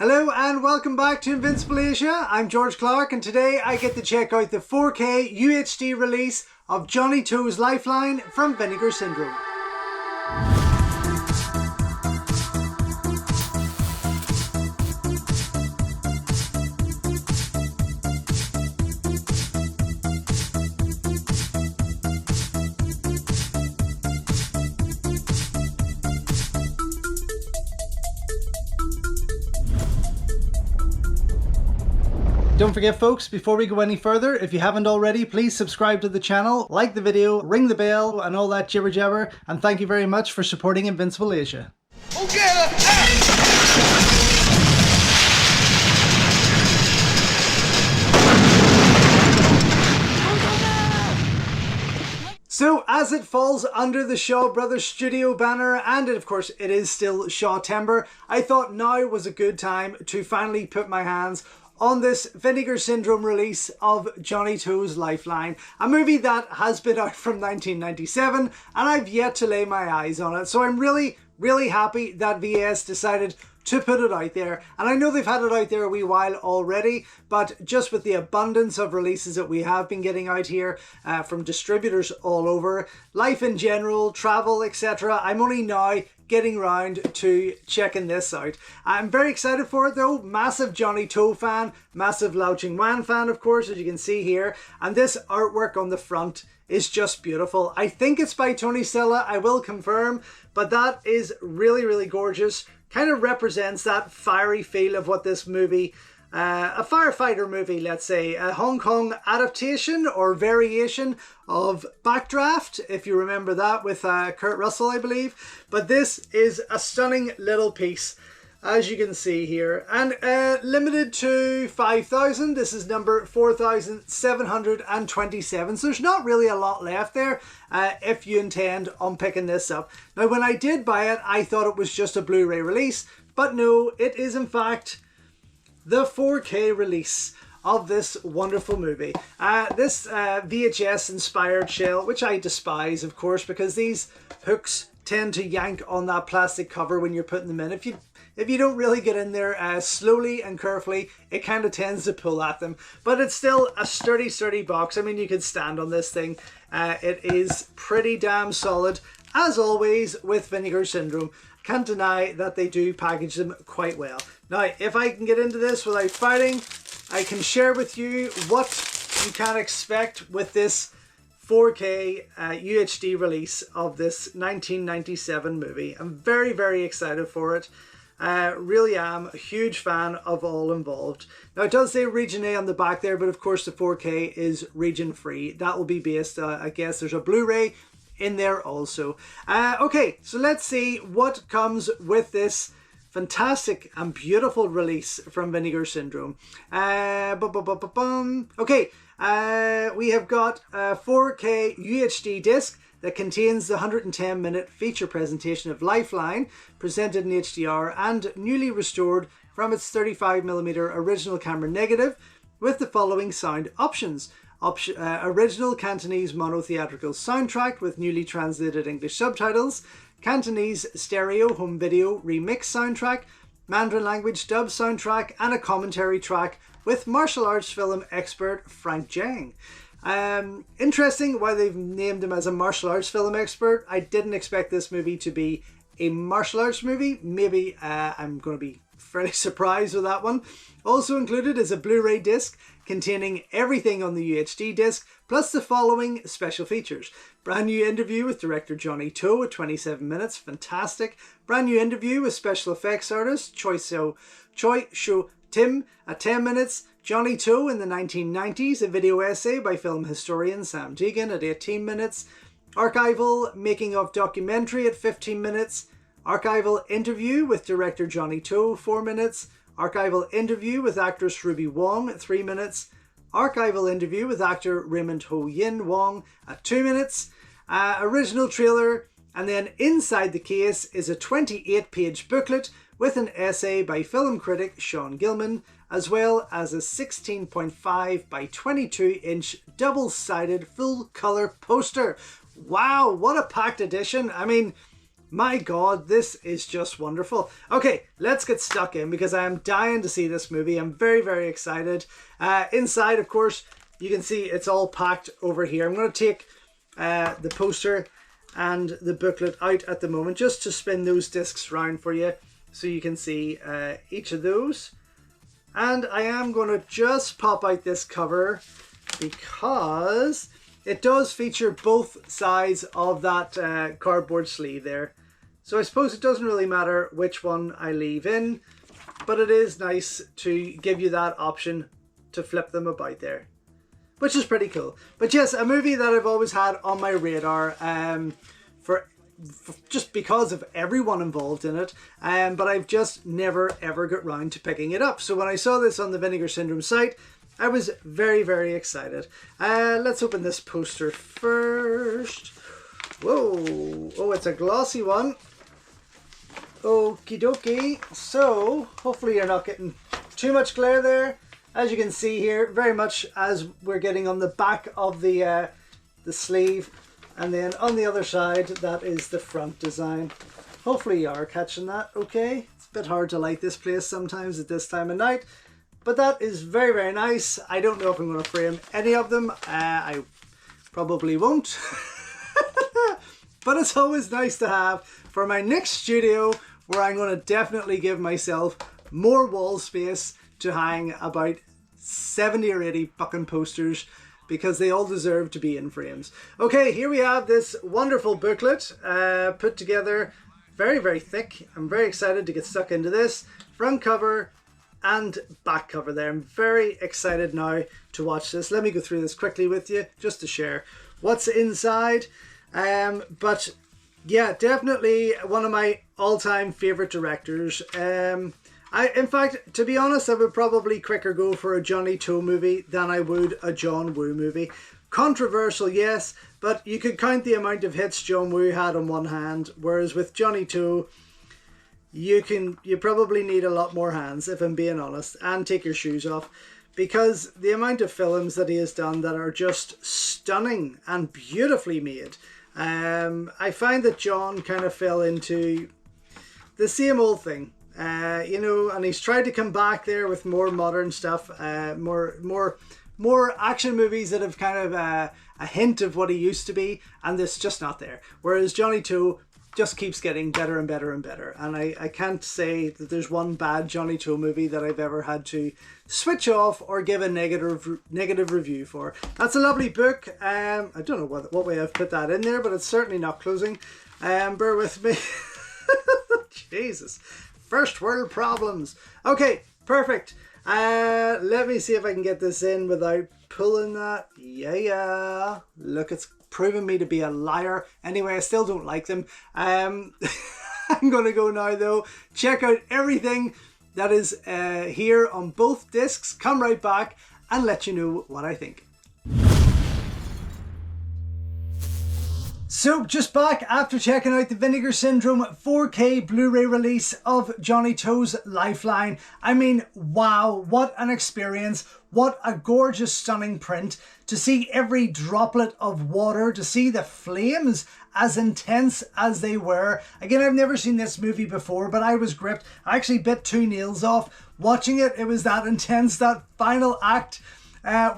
Hello and welcome back to Invincible Asia. I'm George Clark and today I get to check out the 4K UHD release of Johnnie 2's Lifeline from Vinegar Syndrome. Don't forget folks, before we go any further, if you haven't already, please subscribe to the channel, like the video, ring the bell and all that jibber jabber, and thank you very much for supporting Invincible Asia. So, as it falls under the Shaw Brothers Studio banner, and of course it is still Shaw-tember, I thought now was a good time to finally put my hands on this Vinegar Syndrome release of Johnnie 2's Lifeline, a movie that has been out from 1997 and I've yet to lay my eyes on it. So I'm really happy that VS decided to put it out there, and I know they've had it out there a wee while already, but just with the abundance of releases that we have been getting out here from distributors all over, life in general, travel, etc., I'm only now getting round to checking this out. I'm very excited for it though. Massive Johnnie 2 fan, massive Lau Ching-wan fan of course, as you can see here, and this artwork on the front is just beautiful. I think it's by Tony Stella, I will confirm, but that is really gorgeous. Kind of represents that fiery feel of what this movie, a firefighter movie, let's say, a Hong Kong adaptation or variation of Backdraft, if you remember that, with Kurt Russell, I believe. But this is a stunning little piece, as you can see here, and limited to 5,000. This is number 4,727, so there's not really a lot left there if you intend on picking this up. Now, when I did buy it, I thought it was just a Blu-ray release, but no, it is in fact the 4K release of this wonderful movie. This VHS inspired shell, which I despise of course, because these hooks tend to yank on that plastic cover when you're putting them in. If you don't really get in there slowly and carefully, it kind of tends to pull at them. But it's still a sturdy box. I mean, you could stand on this thing. It is pretty damn solid, as always with Vinegar Syndrome. Can't deny that they do package them quite well. Now, if I can get into this without fighting, I can share with you what you can expect with this 4K UHD release of this 1997 movie. I'm very excited for it. Really am a huge fan of all involved. Now, it does say region A on the back there, but of course the 4K is region free. That will be based, I guess there's a Blu-ray in there also. Okay, so let's see what comes with this fantastic and beautiful release from Vinegar Syndrome. Okay, we have got a 4K UHD disc that contains the 110-minute feature presentation of Lifeline, presented in HDR and newly restored from its 35mm original camera negative, with the following sound options. Original Cantonese mono-theatrical soundtrack with newly translated English subtitles, Cantonese stereo home video remix soundtrack, Mandarin language dub soundtrack, and a commentary track with martial arts film expert Frank Jiang. Interesting why they've named him as a martial arts film expert. I didn't expect this movie to be a martial arts movie. Maybe I'm going to be fairly surprised with that one. Also included is a Blu-ray disc containing everything on the UHD disc, plus the following special features. Brand new interview with director Johnnie 2 at 27 minutes, fantastic. Brand new interview with special effects artist Choi Sho Tim at 10 minutes. Johnnie 2 in the 1990s, a video essay by film historian Sam Deegan at 18 minutes. Archival making of documentary at 15 minutes. Archival interview with director Johnnie 2, 4 minutes. Archival interview with actress Ruby Wong at 3 minutes. Archival interview with actor Raymond Ho Yin Wong at 2 minutes. Original trailer, and then inside the case is a 28-page booklet with an essay by film critic Sean Gilman, as well as a 16.5 by 22-inch double-sided full-colour poster. Wow, what a packed edition. I mean, My God, this is just wonderful. Okay, let's get stuck in because I am dying to see this movie. I'm very, very excited. Inside, of course, you can see it's all packed over here. I'm going to take the poster and the booklet out at the moment just to spin those discs round for you so you can see each of those. And I am going to just pop out this cover because it does feature both sides of that cardboard sleeve there. So I suppose it doesn't really matter which one I leave in, but it is nice to give you that option to flip them about there, which is pretty cool. But yes, a movie that I've always had on my radar for just because of everyone involved in it, but I've just never ever got round to picking it up. So when I saw this on the Vinegar Syndrome site, I was very, very excited. Let's open this poster first. Whoa, oh, it's a glossy one. Okie dokie. So hopefully you're not getting too much glare there. As you can see here, very much as we're getting on the back of the sleeve, and then on the other side that is the front design. Hopefully you are catching that okay. It's a bit hard to light this place sometimes at this time of night, but that is very, very nice. I don't know if I'm going to frame any of them. I probably won't. But it's always nice to have for my next studio, where I'm going to definitely give myself more wall space to hang about 70 or 80 fucking posters, because they all deserve to be in frames. Okay, here we have this wonderful booklet put together, very, very thick. I'm very excited to get stuck into this. Front cover and back cover there. I'm very excited now to watch this. Let me go through this quickly with you just to share what's inside. But yeah, definitely one of my all-time favorite directors. In fact, to be honest, I would probably quicker go for a Johnnie To movie than I would a John Woo movie. Controversial, yes, but you could count the amount of hits John Woo had on one hand, whereas with Johnnie To, you probably need a lot more hands, if I'm being honest, and take your shoes off, because the amount of films that he has done that are just stunning and beautifully made. I find that John kind of fell into the same old thing. You know, and he's tried to come back there with more modern stuff, more action movies that have kind of a hint of what he used to be, and it's just not there. Whereas Johnnie To just keeps getting better and better and better, and I can't say that there's one bad Johnnie To movie that I've ever had to switch off or give a negative review for. That's a lovely book. I don't know what way I've put that in there, but it's certainly not closing. Bear with me. Jesus. First world problems. Okay, perfect. Let me see if I can get this in without pulling that. Yeah. Look, it's proven me to be a liar. Anyway, I still don't like them. I'm going to go now, though. Check out everything that is here on both discs. Come right back and let you know what I think. So just back after checking out the Vinegar Syndrome 4K Blu-ray release of Johnnie To's Lifeline. I mean, wow, what an experience. What a gorgeous, stunning print. To see every droplet of water, to see the flames as intense as they were. Again, I've never seen this movie before, but I was gripped. I actually bit 2 nails off watching it. It was that intense. That final act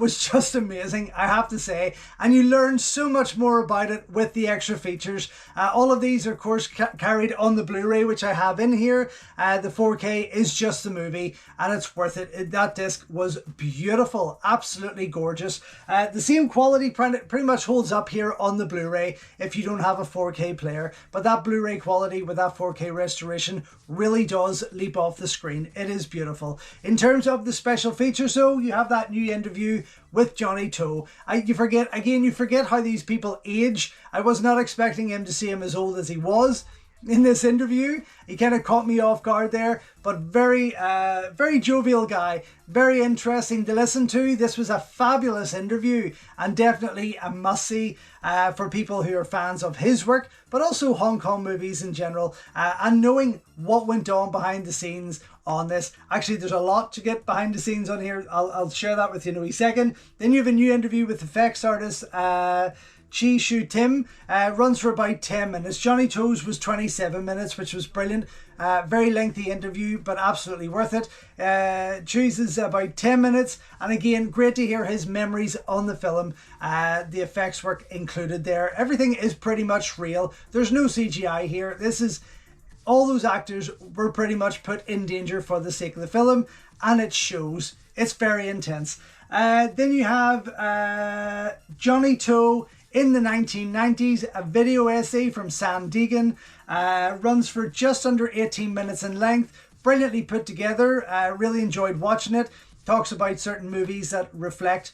was just amazing, I have to say, and you learn so much more about it with the extra features. All of these are of course carried on the Blu-ray, which I have in here. The 4K is just the movie, and it's worth it. That disc was beautiful, absolutely gorgeous. The same quality pretty much holds up here on the Blu-ray if you don't have a 4K player, but that Blu-ray quality with that 4K restoration really does leap off the screen. It is beautiful. In terms of the special features though, you have that new interview with Johnnie To. You forget how these people age. I was not expecting him to see him as old as he was in this interview. He kind of caught me off guard there, but very jovial guy, very interesting to listen to. This was a fabulous interview and definitely a must-see for people who are fans of his work, but also Hong Kong movies in general, and knowing what went on behind the scenes on this. Actually, there's a lot to get behind the scenes on here. I'll share that with you in a wee second. Then you have a new interview with effects artist Chi Shu Tim, runs for about 10 minutes. Johnny Toes was 27 minutes, which was brilliant. Very lengthy interview, but absolutely worth it. Chu's is about 10 minutes, and again, great to hear his memories on the film. The effects work included there. Everything is pretty much real. There's no CGI here. This is all those actors were pretty much put in danger for the sake of the film, and it shows. It's very intense. Then you have Johnny Toe in the 1990s, a video essay from Sam Deegan. Runs for just under 18 minutes in length. Brilliantly put together. Really enjoyed watching it. Talks about certain movies that reflected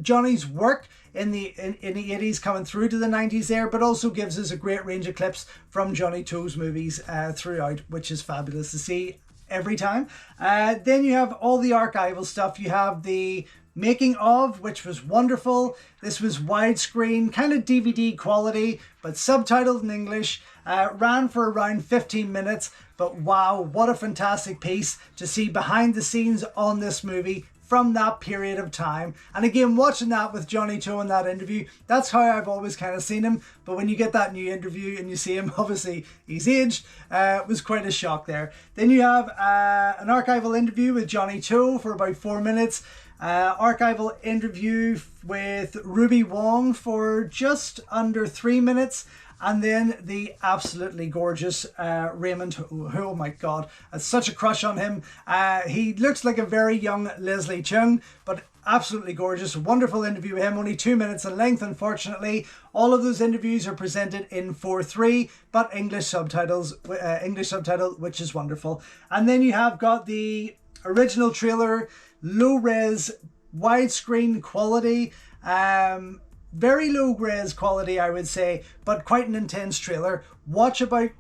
Johnny's work in the 80s coming through to the 90s there, but also gives us a great range of clips from Johnny Toe's movies throughout, which is fabulous to see every time. Then you have all the archival stuff. You have the making of, which was wonderful. This was widescreen, kind of DVD quality, but subtitled in English. Ran for around 15 minutes, but wow, what a fantastic piece to see behind the scenes on this movie from that period of time. And again, watching that with Johnny Toe in that interview, that's how I've always kind of seen him. But when you get that new interview and you see him, obviously he's aged, it was quite a shock there. Then you have an archival interview with Johnny Toe for about 4 minutes. Archival interview with Ruby Wong for just under 3 minutes. And then the absolutely gorgeous Raymond, oh my God, it's such a crush on him. He looks like a very young Leslie Chung, but absolutely gorgeous. Wonderful interview with him, only 2 minutes in length, unfortunately. All of those interviews are presented in 4:3, but English subtitle, which is wonderful. And then you have got the original trailer, low-res, widescreen quality. Very low res quality, I would say, but quite an intense trailer. Watch about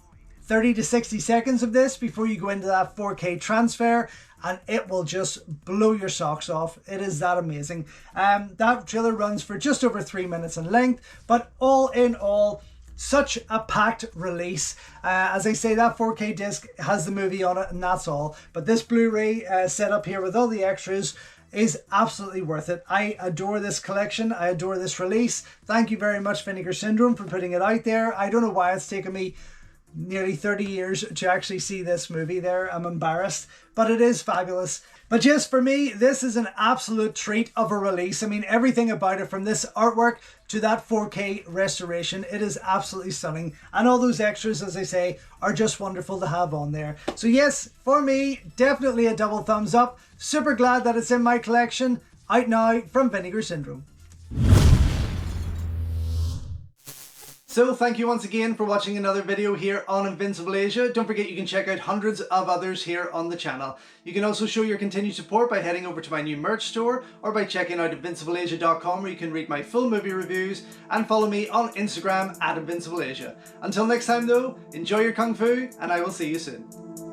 30 to 60 seconds of this before you go into that 4K transfer, and it will just blow your socks off. It is that amazing. That trailer runs for just over 3 minutes in length, but all in all, such a packed release. As I say, that 4K disc has the movie on it, and that's all. But this Blu-ray setup here with all the extras is absolutely worth it. I adore this collection. I adore this release. Thank you very much, Vinegar Syndrome, for putting it out there. I don't know why it's taken me nearly 30 years to actually see this movie there. I'm embarrassed, but it is fabulous. But yes, for me, this is an absolute treat of a release. I mean, everything about it, from this artwork to that 4K restoration, it is absolutely stunning. And all those extras, as I say, are just wonderful to have on there. So yes, for me, definitely a double thumbs up. Super glad that it's in my collection. Out now from Vinegar Syndrome. So thank you once again for watching another video here on Invincible Asia. Don't forget you can check out hundreds of others here on the channel. You can also show your continued support by heading over to my new merch store or by checking out invincibleasia.com, where you can read my full movie reviews and follow me on Instagram @InvincibleAsia. Until next time though, enjoy your Kung Fu and I will see you soon.